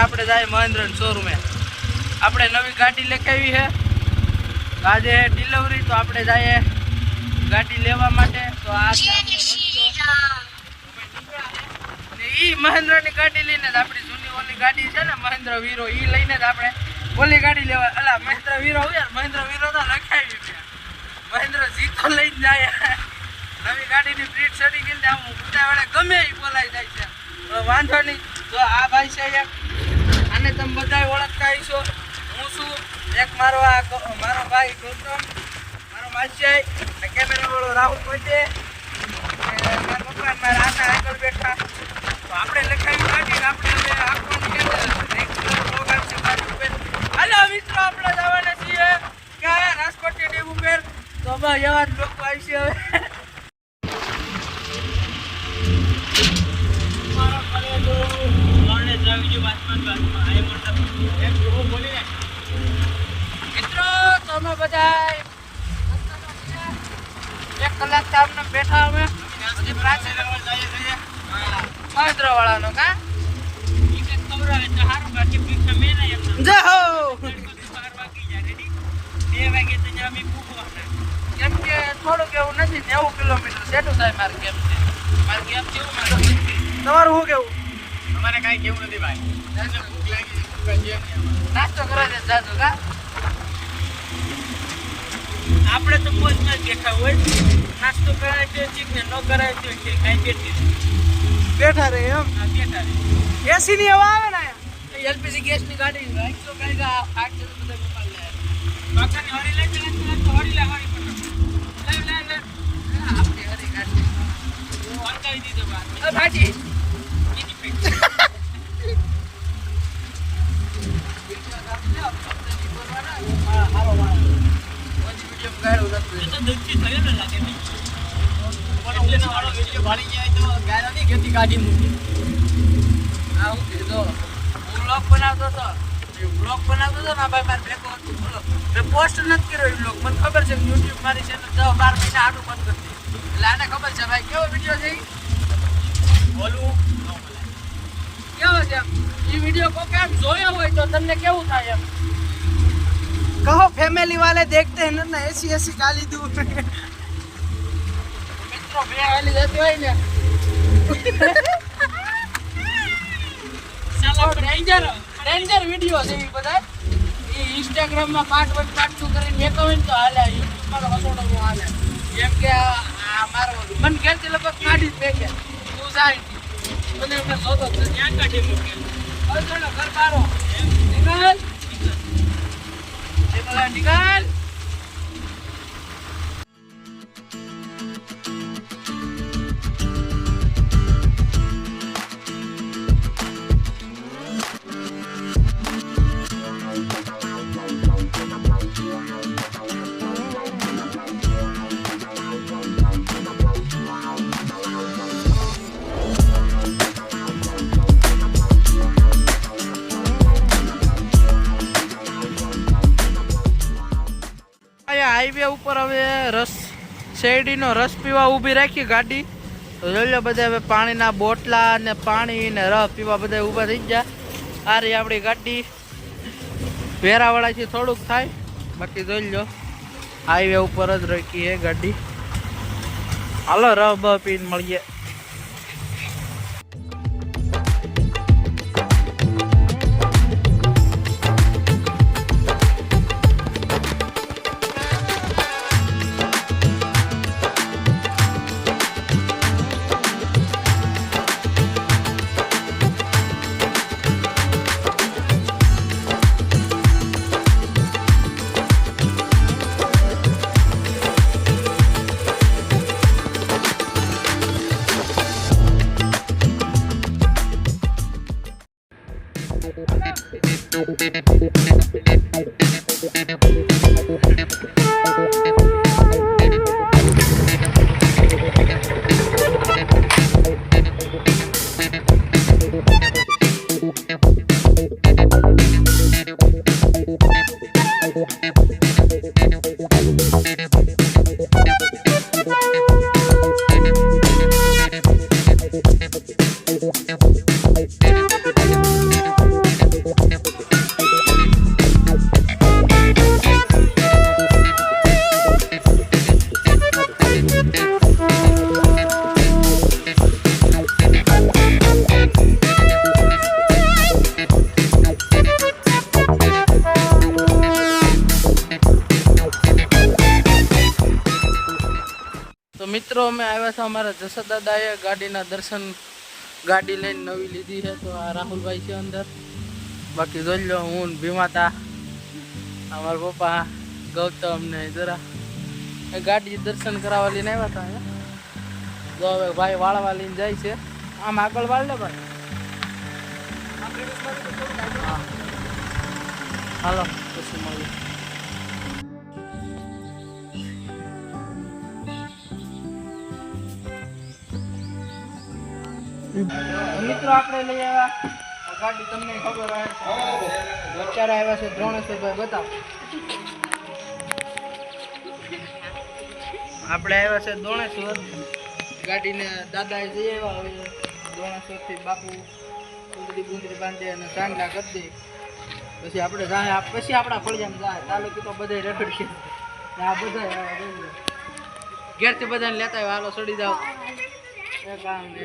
આપણે જાય મહેન્દ્ર શોરૂમે. આપણે નવી ગાડી લખાવી છે આજે ડિલિવરી, તો આપણે જઈએ ગાડી લેવા માટે. તો આ ઈ મહેન્દ્રની ગાડી લઈને જ આપણી જૂની ઓલી ગાડી છે ને મહેન્દ્ર વીરો, ઈ લઈને જ આપણે ઓલી ગાડી લેવા. અલા મહેન્દ્ર વીરો યાર, મહેન્દ્ર વીરો તો લખાવી છે, મહેન્દ્ર જીતો લઈને જાય. નવી ગાડીની બ્રીડ ચડી ગઈ ને આમ ઉતાવળે ગમે એ બોલાઈ જાય છે. વાંધો નહીં. તો આ ભાઈ છે એક, આને તમે બધા ઓળખતા હશો. હું છું એક મારો ભાઈ ગૌતમ, મારો માસિયાઈ, કેમેરા વાળો રાહુલ પોતે, મારા પપ્પા મારા આના આગળ બેઠા. તો આપણે લખાવી ગાડી, આપણે હવે આખો પ્રોગ્રામ છે ગાડી ઉપર. હાલો મિત્રો, આપણે જવાના છીએ ક્યાં? રાજકોટની ડીમ ઉપર. તો બસ એવા જ લોકો આવશે હવે. મિત્રો તમે બધા 1 કલાક અમને બેઠા અમે મહેન્દ્ર વાળાનો કા કેમ કે થોડુંક એવું નથી, 90 કિલોમીટર સેટું થાય મારે કેમ છે. મારે કેમ કેવું તમારું શું કેવું? અમારે કાંઈ કેવું નથી ભાઈ, ભૂખ લાગી નાસ્તો કરવા દે જાજો કા. આપણે તો મોજમાં જ બેઠા હોય, નાસ્તો કરાય છે ઠીક ને, ન કરાય તો કાંઈ બેઠા રહે એમ. બેઠા રહે. એસી ની હવા આવે ને એલપીજી ગેસની ગાડી 100 કઈ ફાટ છે તો બધા મોબાઈલ લે બાકાની હરી લે છે તો હરી લે હરી પકડ લે આપણી હરી ગાડી અટકાવી દીધો બા ભાજી બીજી પેટ હારો વાળો પછી વિડિયો ગાડો નથી તો દુખી થયો ને લાગે ને એટલે વાળો વિડિયો ભાળી જાય તો ગાડો ની ગતિ ગાડી મૂકી આ હું કીધો બ્લોગ બનાવતો હતો ના ભાઈ મારે ભેગો હતો બોલો મેં પોસ્ટ નથી કર્યો એ બ્લોગ. મને ખબર છે કે યુટ્યુબ મારી ચેનલ 10-12 મહિના આટલું બંધ કરી દે એટલે આને ખબર છે ભાઈ કેવો વિડીયો છે બોલવું કેવો છે એ વિડીયો કોકે આમ જોયો હોય તો તમને કેવું થાય એમ કહો. ફેમિલી વાલે દેખતે હે ના ऐसी ગાલી દઉં મિત્રો બે હાલી જતી હોય ને ડેન્જર વિડીયો છે એ બધા. એ ઇન્સ્ટાગ્રામમાં પાર્ટ 1 પાર્ટ 2 કરીને મેકો હોય ને તો હાલે, યુટ્યુબમાં તો હસોડો હાલે. જેમ કે આ મારો મને ઘેરથી લગભગ કાઢી જ મેકે તું જાય મને એમને શોધો ત્યાં કાઢી મૂકે હસોડો ઘર બારો નિકાલ નિકાલ. હાઈવે ઉપર હવે શેરડીનો રસ પીવા ઊભી રાખી ગાડી. તો જોઈ લો બધા હવે પાણીના બોટલા ને પાણી ને રસ પીવા બધા ઊભા થઈ ગયા. આ રહી આપણી ગાડી ભેરાવાળાથી થોડુંક થાય, બાકી જોઈ લો હાઈવે ઉપર જ રાખી છે ગાડી. હાલો રસ બ પીને મળીએ. તો મિત્રો અમે આવ્યા હતા અમારા જસદ દાદાએ ગાડીના દર્શન ગાડી લઈને નવી લીધી છે તો આ રાહુલભાઈ છે અંદર બાકી જોઈ લો હું ભીમાતા અમારા પપ્પા ગૌતમ ને જરા એ ગાડી દર્શન કરાવવા લઈને આવ્યા હતા જો હવે ભાઈ વાળવા લઈને જાય છે આમ આગળ વાળ લે ભાઈ હાલો પછી મળીએ મિત્રો આપણે લઈ આવ્યા ગાડી તમને ખબર હોય અત્યારે આવ્યા છે દ્રોણેશ્વરભાઈ બતાવ આપણે આવ્યા છે દ્રોણેશ્વર ગાડીને દાદાએ જઈ આવ્યા હવે દ્રોણેશ્વરથી બાપુ કુંદરી બુંદરી બાંધે અને ચાંદલા કરી દે પછી આપણે જાય પછી આપણા ફળિયામાં જાય તાલુકી તો બધે રખડ છે આ બધા ઘેરથી બધાને લેતા આવ્યા હાલો ચડી જાઓ એ કામ ને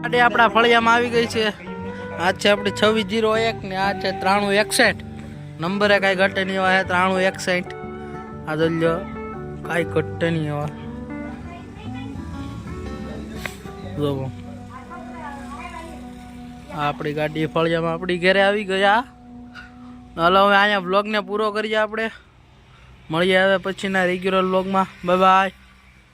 ગાડી આપણા ફળિયામાં આવી ગઈ છે આ છે આપણી 2601 ને આ છે 9361 નંબરે કાંઈ ઘટે નહીં એવા છે 9361 આ દલ્યો કાંઈ ઘટે નહીં એવા જોવો આપણી ગાડી ફળિયામાં આપણી ઘરે આવી ગયા. હાલો હવે અહીંયા બ્લોગને પૂરો કરીએ આપણે. મળીએ હવે પછીના રેગ્યુલર બ્લોગમાં. Bye bye.